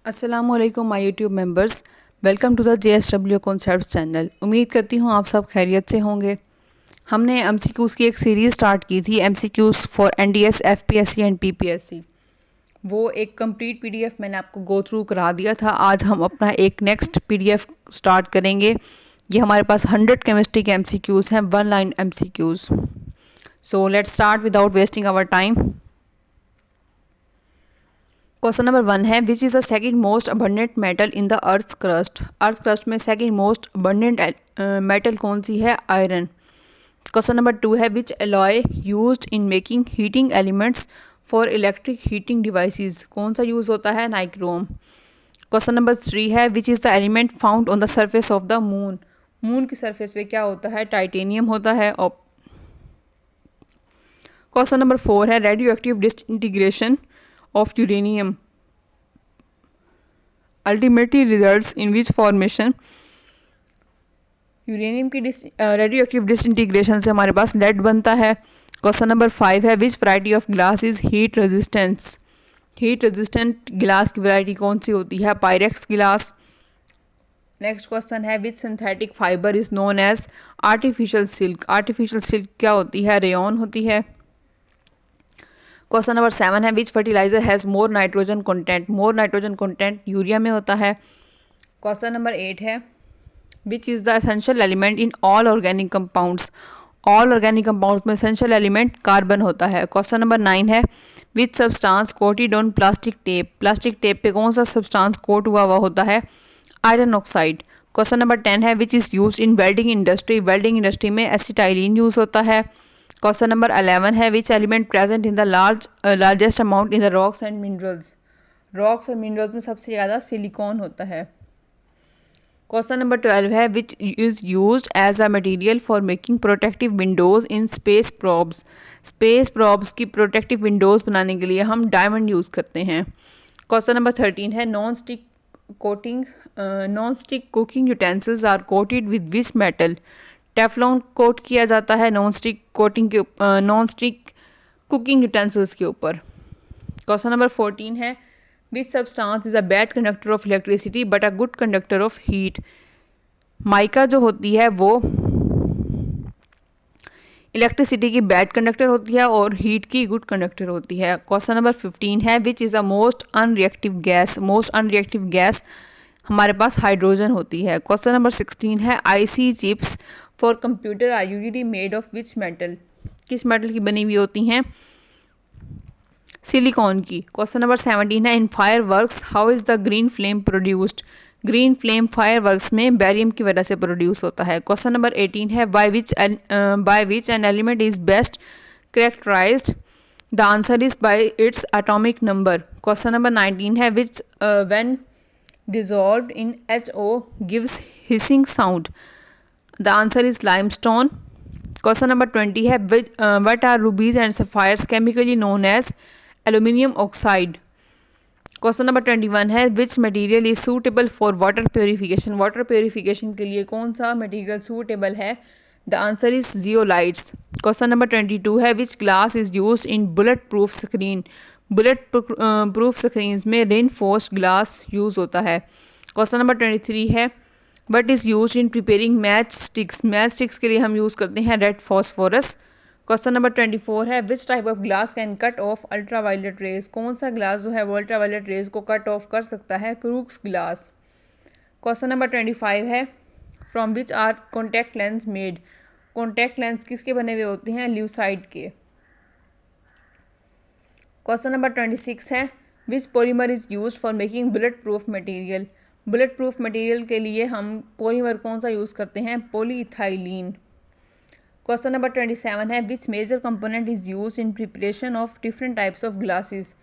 अस्सलामुअलैकुम my YouTube members. Welcome to the JSW concepts channel. उम्मीद करती हूँ आप सब खैरियत से होंगे। हमने MCQs की एक सीरीज़ स्टार्ट की थी, MCQs for NDS, FPSC and PPSC। वो एक कंप्लीट PDF मैंने आपको गो थ्रू करा दिया था। आज हम अपना एक नेक्स्ट PDF स्टार्ट करेंगे। ये हमारे पास 100 केमिस्ट्री के MCQs हैं, 1 line MCQs। So let's start without wasting our time. Question number 1 है, which is the second most abundant metal in the earth crust. Earth crust में सेकंड मोस्ट अबंडेंट मेटल कौन सी है? आयरन। क्वेश्चन नंबर 2 है, which alloy used in making heating elements for electric heating devices. कौन सा use होता है? Nichrome. Question number 3 है, which is the element found on the surface of the moon. Moon की सरफेस पे क्या होता है? टाइटेनियम होता है। क्वेश्चन नंबर 4 है, radio active disintegration of uranium ultimately results in which formation. Uranium की रेडियो एक्टिव डिसइंटीग्रेशन से हमारे पास लेड बनता है। क्वेश्चन नंबर 5 है, which variety of glass is heat resistance. Heat resistant गिलास की वैरायटी कौन सी होती है? पायरेक्स गिलास। नेक्स्ट क्वेश्चन है, which synthetic fibre is known as artificial silk. Artificial silk क्या होती है? रेयॉन होती है। क्वेश्चन नंबर 7 है, which fertiliser has more nitrogen content. More nitrogen content urea में होता है। क्वेश्चन नंबर 8 है, which is the essential element in all organic compounds. All organic compounds में एसेंशियल एलिमेंट कार्बन होता है। क्वेश्चन नंबर 9 है, which substance coated on plastic tape. Plastic tape पे कौन सा सब्सटेंस कोट हुआ होता है? Iron oxide. क्वेश्चन नंबर 10 है, which is use in welding industry. Welding industry में एसिटाइलिन यूज़ होता है। क्वेश्चन नंबर 11 है, which element present in the largest amount in the rocks and minerals. Rocks और minerals में सबसे ज़्यादा सिलिकॉन होता है। क्वेश्चन नंबर 12 है, which is used as a material for making protective windows in space probes. Space probes की protective Windows बनाने के लिए हम डायमंड यूज़ करते हैं। क्वेश्चन नंबर 13 है, non stick cooking utensils are coated with which metal. Teflon coat किया जाता है नॉन स्टिक कुकिंग यूटेंसिल्स के ऊपर। क्वेश्चन नंबर 14 है, which substance is a bad conductor of electricity but a good conductor of heat. Mica जो होती है वो इलेक्ट्रिसिटी की बैड कंडक्टर होती है और हीट की गुड कंडक्टर होती है। क्वेश्चन नंबर 15 है, which is a most unreactive gas. Most unreactive gas हमारे पास हाइड्रोजन होती है। क्वेश्चन नंबर 16 है, IC chips for computer are usually made of which metal. किस मेटल की बनी हुई होती हैं? सिलिकॉन की। क्वेश्चन नंबर 17 है, in fire works how is the green flame produced. Green flame fire works में बैरियम की वजह से प्रोड्यूस होता है। क्वेश्चन नंबर 18 है, by which an element is best characterised. The answer is by its atomic number. Question number 19 है, विच when dissolved in HO gives hissing sound. The answer is limestone. Question number 20 है, what are rubies and sapphires chemically known as aluminium oxide. Question number 21 है, which material is suitable for water purification. Water purification के लिए कौन सा material suitable है? The answer is zeolites. Question number 22 है, which glass is used in bulletproof screen. Bullet proof screens में reinforced glass use होता है। क्वेश्चन नंबर 23 है, what is use in preparing match sticks. Match sticks के लिए हम use करते हैं रेड फॉस्फोरस। क्वेश्चन नंबर 24 है, which type of glass can cut off ultraviolet rays. कौन सा ग्लास जो है वो अल्ट्रा वायलेट रेज को कट ऑफ कर सकता है? Crookes glass. क्वेश्चन नंबर 25 है, from which are contact lens made. Contact lens किसके बने हुए होते हैं? ल्यूसाइड के। क्वेश्चन नंबर 26 है, which polymer is use for making bullet proof material. Bulletproof material के लिए हम पॉलीमर कौन सा यूज़ करते हैं? पॉलीइथाइलिन। क्वेश्चन नंबर 27 है, which major component is use in preparation of different types of glasses.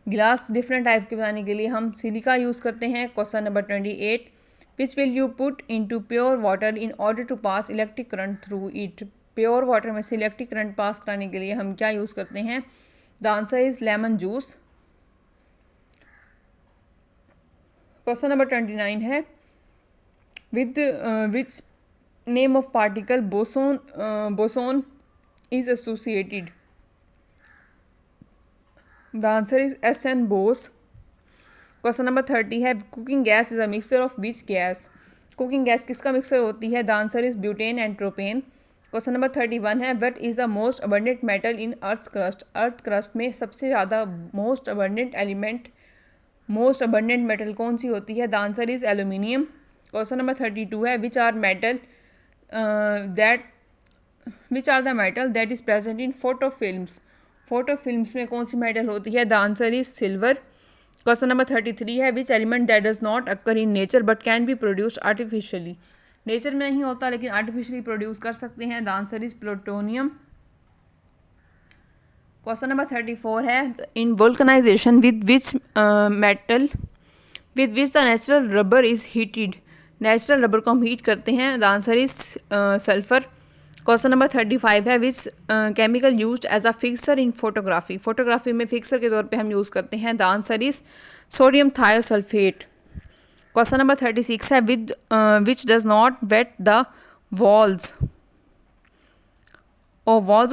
गिलास डिफरेंट टाइप के बनाने के लिए हम सिलिका यूज़ करते हैं। Question number 28, which will you put into pure water in order to pass electric current through it. Pure water में से इलेक्ट्रिक करंट पास कराने के लिए हम क्या यूज़ करते हैं? The answer is lemon juice. Question number 29 है, with which name of particle boson is associated. The answer is SN Bose. Question number 30 है cooking gas is a mixture of which gas. Cooking gas किसका mixture होती है? The answer is butane and propane. Question number 31 है what is the most abundant metal in earth crust. Earth crust में सबसे ज़्यादा most abundant metal कौन सी होती है? The answer is aluminium. Question number 32 है which are the metal that is present in photo films. Photo films में कौन सी मेटल होती है? The answer is silver. Question number 33 है which element that does not occur in nature but can be produced artificially. Nature में नहीं होता लेकिन आर्टिफिशियली प्रोड्यूस कर सकते हैं। The answer is plutonium. Question number 34 है इन वोल्कनाइजेशन with which the natural rubber is heated. Natural rubber को हम हीट करते हैं। The answer is sulphur. Question number 35 है which chemical used as a fixer in photography. Photography में fixer के तौर पे हम यूज़ करते हैं। The answer is sodium thiosulphate. Question number 36 है which does not wet the walls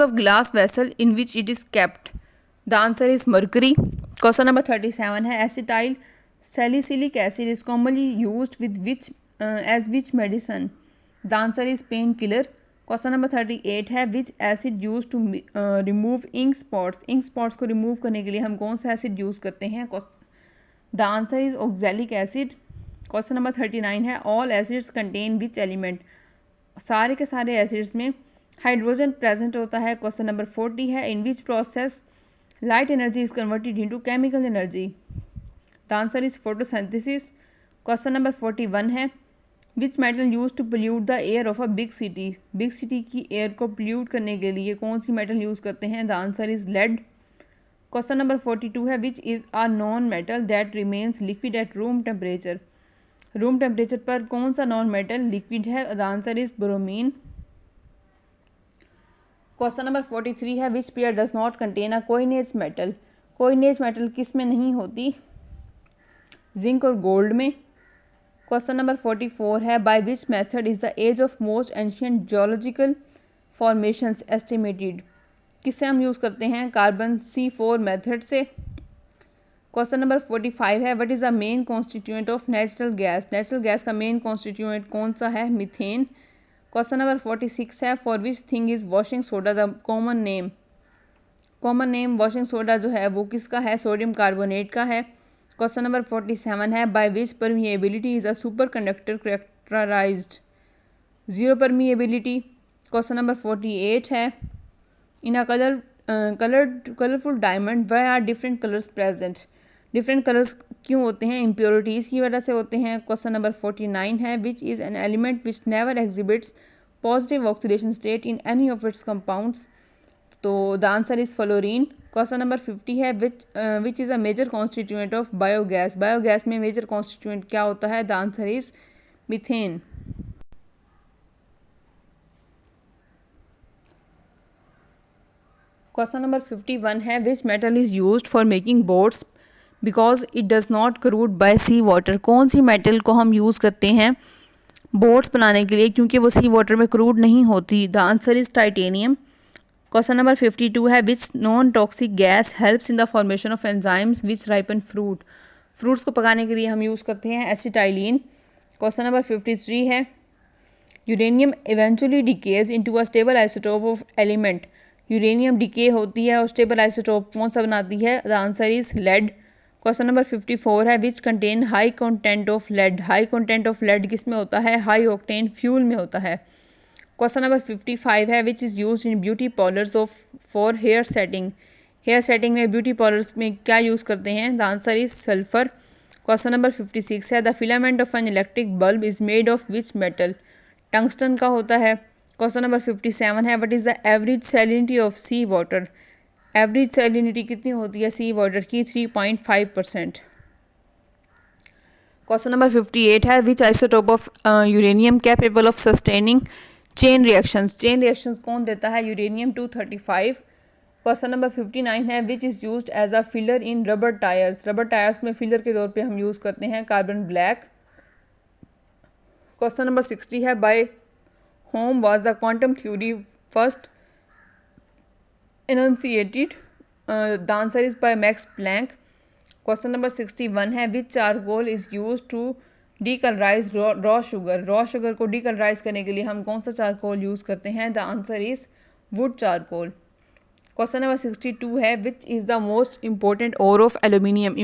of glass vessel in which it is kept. The answer is mercury. Question number 37 है acetyl salicylic acid is commonly used with which medicine. The answer is painkiller. Question number 38 है which acid used to remove ink spots. ink spots को remove करने के लिए हम कौन सा acid use करते हैं? The answer is oxalic acid. Question number 39 है all acids contain which element. सारे के सारे एसिड्स में हाइड्रोजन प्रेजेंट होता है। क्वेश्चन नंबर 40 है in which process light energy is converted into chemical energy. The answer is photosynthesis. Question number 41 है which metal use to pollute the air of a big city. Big city की air को pollute करने के लिए कौन सी metal use करते हैं? The answer is lead. Question number 42 है which is a non metal that remains liquid at room temperature. Room temperature पर कौन सा नॉन मेटल लिक्विड है? The answer is bromine. Question number 43 है which pair does not contain a coinage metal. Coinage metal किस में नहीं होती? Zinc और गोल्ड में। क्वेश्चन नंबर 44 है by which method is the age of most ancient geological formations estimated. किससे हम यूज़ करते हैं? कार्बन C4 मेथड से। क्वेश्चन नंबर 45 है what is the main constituent of natural gas. Natural gas का main constituent कौन सा है? मीथेन। क्वेश्चन नंबर 46 है for which thing is washing soda the common name washing soda जो है वो किसका है? सोडियम कार्बोनेट का है। क्वेश्चन नंबर 47 है by which permeability is a superconductor characterised. Zero permeability. Question number 48 है in a colourful diamond why are different colours present. Different colours क्यों होते हैं? इम्प्योरिटीज़ की वजह से होते हैं। क्वेश्चन नंबर 49 है which is an element which never exhibits positive oxidation state in any of its compounds. तो the answer is fluorine. Question number 50 है which is a major constituent of biogas. Biogas में major constituent क्या होता है? The answer is methane. Question number 51 है which metal is used for making boats because it does not corrode by sea water. कौन सी metal को हम use करते हैं बोट्स बनाने के लिए क्योंकि वो सी वाटर में क्रूड नहीं होती? The answer is titanium. Question number 52 है which non toxic gas helps in the formation of enzymes which ripen fruit. Fruits को पकाने के लिए हम यूज़ करते हैं एसिटाइलिन। क्वेश्चन नंबर 53 है uranium eventually decays into a stable isotope of element. Uranium decay होती है और स्टेबल आइसोटोप कौन सा बनाती है? The answer is lead. Question number 54 है which contain high content of lead. High content of lead किस में होता है? हाई ऑक्टेन फ्यूल में होता है। क्वेश्चन नंबर 55 है which is use in beauty parlours for hair setting. Hair setting में ब्यूटी पार्लर्स में क्या यूज़ करते हैं? The answer is sulphur. Question number 56 है the filament of an electric bulb is made of which metal. Tungsten का होता है। Question number 57 है what is the average salinity of sea water. Average salinity कितनी होती है सी वाटर की? 3.5%। Question number 58 है which isotope of uranium capable of sustaining chain reactions. Chain reactions कौन देता है? यूरेनियम 235। क्वेश्चन नंबर 59 है which is used as a filler in rubber tyres. Rubber tyres में फिलर के तौर पे हम यूज़ करते हैं कार्बन ब्लैक। क्वेश्चन नंबर 60 है by whom was the quantum theory first enunciated? The answer is by Max Planck. Question number 61 है which charcoal is use to decolourise raw sugar. Raw sugar को decolourise करने के लिए हम कौन सा charcoal use करते हैं? The answer is wood charcoal. Question number 62 है which is the most important ore of aluminium.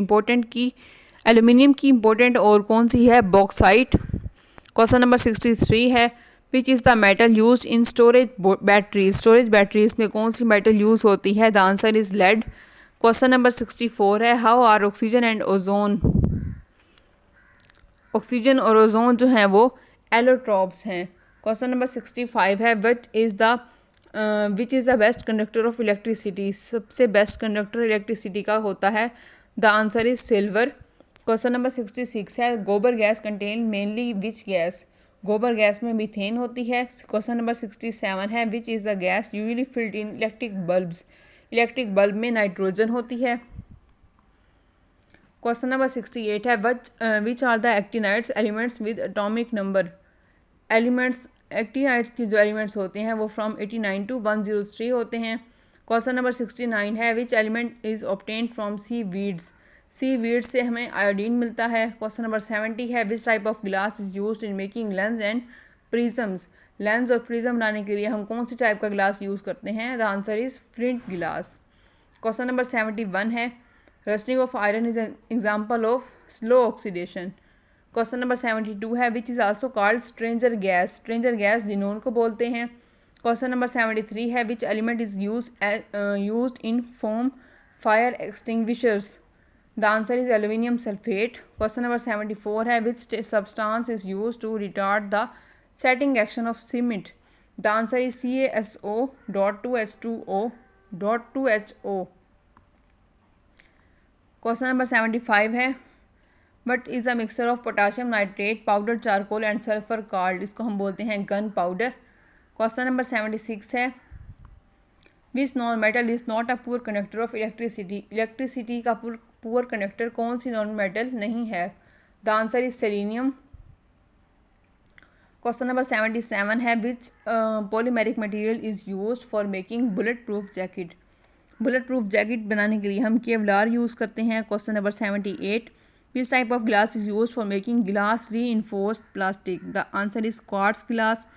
Aluminium की इम्पोर्टेंट ओर कौन सी है? बॉक्साइट। क्वेश्चन नंबर 63 है which is the metal use in storage batteries. Storage batteries में कौन सी metal use होती है? The answer is lead. Question number 64 है how are oxygen and ozone. Oxygen और ओजोन जो हैं वो एलोट्रॉप्स हैं। क्वेश्चन नंबर 65 है which is the best conductor of electricity. सबसे बेस्ट कंडक्टर इलेक्ट्रिसिटी का होता है? The answer is silver. Question number 66 है gobar gas contain mainly which gas. Gobar gas में मीथेन होती है। क्वेश्चन नंबर 67 है which is the gas usually filled in electric bulbs. Electric bulb में नाइट्रोजन होती है। क्वेश्चन नंबर 68 है which are the actinides elements with atomic number. Elements actinides की जो एलिमेंट्स होते हैं वो फ्रॉम 89 टू 103 होते हैं। क्वेश्चन नंबर 69 है which element is obtain from seaweeds. Seaweeds से हमें आयोडीन मिलता है। क्वेश्चन नंबर 70 है which type of glass is used in making lens and prisms. Lens और प्रिज्म बनाने के लिए हम कौन सी टाइप का ग्लास यूज़ करते हैं? The answer is flint glass. Question number 71 है rusting of iron is an example of slow oxidation. Question number 72 है which is also called stranger gas. Stranger gas xenon को बोलते हैं। क्वेश्चन नंबर 73 है which element is used in foam fire extinguishers. The answer is aluminium sulphate. Question number 74 है which substance is use to retard the setting action of cement. The answer is CaSO.2H2O.2HO। Question number 75 है but is a mixture of potassium nitrate powder charcoal and sulphur card. इसको हम बोलते हैं gun powder. Question number 76 है which non metal is not a poor conductor of electricity. Electricity का poor conductor कौन सी non metal नहीं है? The answer is selenium. Question number 77 है which polymeric material is used for making bullet proof jacket. Bullet proof jacket बनाने के लिए हम केवलार यूज़ करते हैं। Question number 78 which type of glass is use for making glass reinforced plastic. The answer is quartz glass.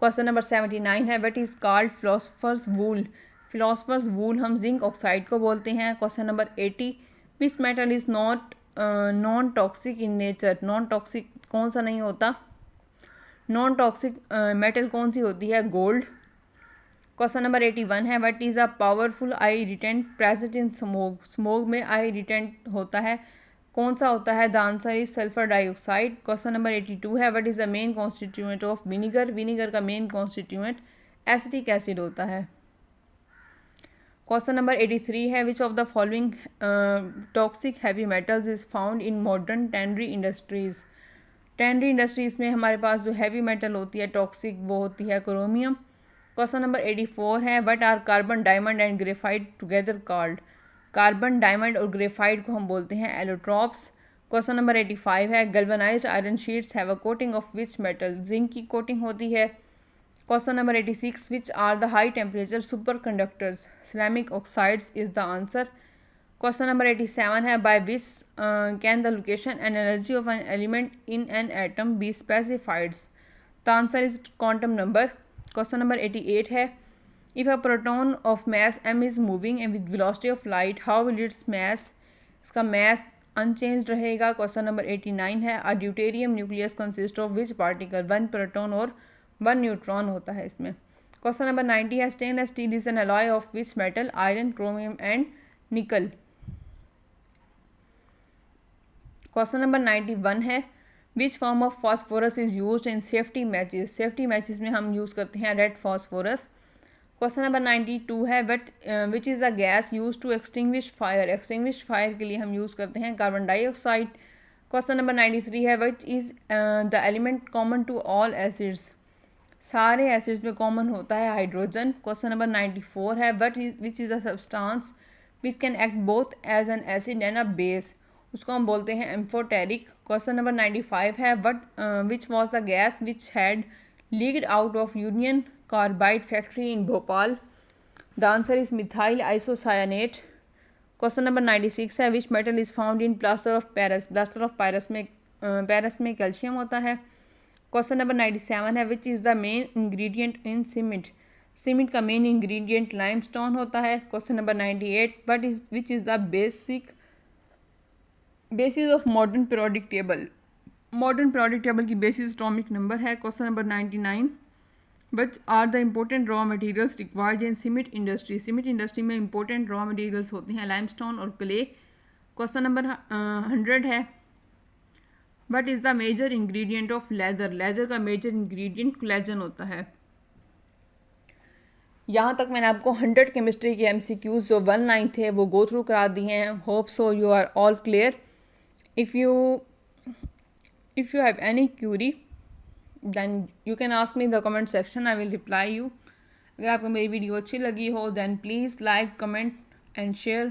Question number 79 है what is called philosopher's wool. Philosopher's wool हम zinc oxide को बोलते हैं। Question number 80 which metal is non toxic in nature. Non toxic कौन सा नहीं होता? Non toxic metal कौन सी होती है? गोल्ड। क्वेश्चन नंबर 81 है what is a powerful I irritant present in smoke. Smoke में आई इरिटेंट होता है, कौन सा होता है? The answer is sulphur dioxide. Question number 82 है what is the main constituent of vinegar. Vinegar का मेन कॉन्स्टिट्यूएंट एसिटिक एसिड होता है। क्वेश्चन नंबर 83 है which of the following toxic heavy metals is found in modern tannery industries. Tannery industries में हमारे पास जो heavy metal होती है toxic वो होती है क्रोमियम। क्वेश्चन नंबर 84 है what are carbon diamond and graphite together called. Carbon diamond और ग्रेफाइट को हम बोलते हैं एलोट्रॉप्स। क्वेश्चन नंबर 85 है galvanised iron sheets have a coating of which metal. Zinc की कोटिंग होती है। Question number 86 which are the high temperature superconductors. Ceramic oxides is the answer. Question number 87 है by which can the location and energy of an element in an atom be specified. The answer is quantum number. Question number 88 है if a proton of mass m is moving and with velocity of light how will its mass. इसका mass unchanged रहेगा। Question number 89 है a deuterium nucleus consist of which particle. 1 proton और 1 neutron होता है इसमें। Question number 90 है stainless steel is an alloy of which metal. Iron, chromium and निकल। Question number 91 है which form of phosphorus is use in safety matches. Safety matches में हम use करते हैं रेड फॉस्फोरस। क्वेश्चन नंबर 92 है which is the gas use to extinguish fire. Extinguish fire के लिए हम यूज़ करते हैं कार्बन डाइऑक्साइड। क्वेश्चन नंबर 93 है which is the element common to all acids. सारे एसिड्स में कॉमन होता है हाइड्रोजन। क्वेश्चन नंबर 94 है which is a substance which can act both as an acid and a base. उसको हम बोलते हैं एम्फोटेरिक। क्वेश्चन नंबर 95 है which was the gas which had leaked out of Union Carbide factory in Bhopal. The answer is methyl isocyanate. Question number 96 है, which metal is found in plaster of Paris, plaster of Paris में calcium होता है। Question number 97 है, which is the main ingredient in cement, cement का main ingredient limestone होता है। Question number 98, which is the basis of modern periodic table, modern periodic table की basis atomic number है। Question number 99, which are the important raw materials required in cement industry, cement industry में important raw materials होते हैं limestone और clay. Question number 100 है, what is the major ingredient of leather, leather का major ingredient collagen होता है। यहाँ तक मैंने आपको 100 केमिस्ट्री के MCQs जो 1 लाइन थे वो गो थ्रू करा दिए हैं। Hope so you are all clear. If you have any query then you can ask me in the comment section, I will reply you। अगर आपको मेरी वीडियो अच्छी लगी हो then please like, comment and share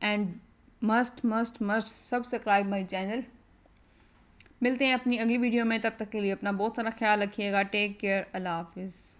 and must subscribe my channel. मिलते हैं अपनी अगली वीडियो में, तब तक के लिए अपना बहुत सारा ख्याल रखिएगा। टेक केयर, अल्लाह हाफिज़।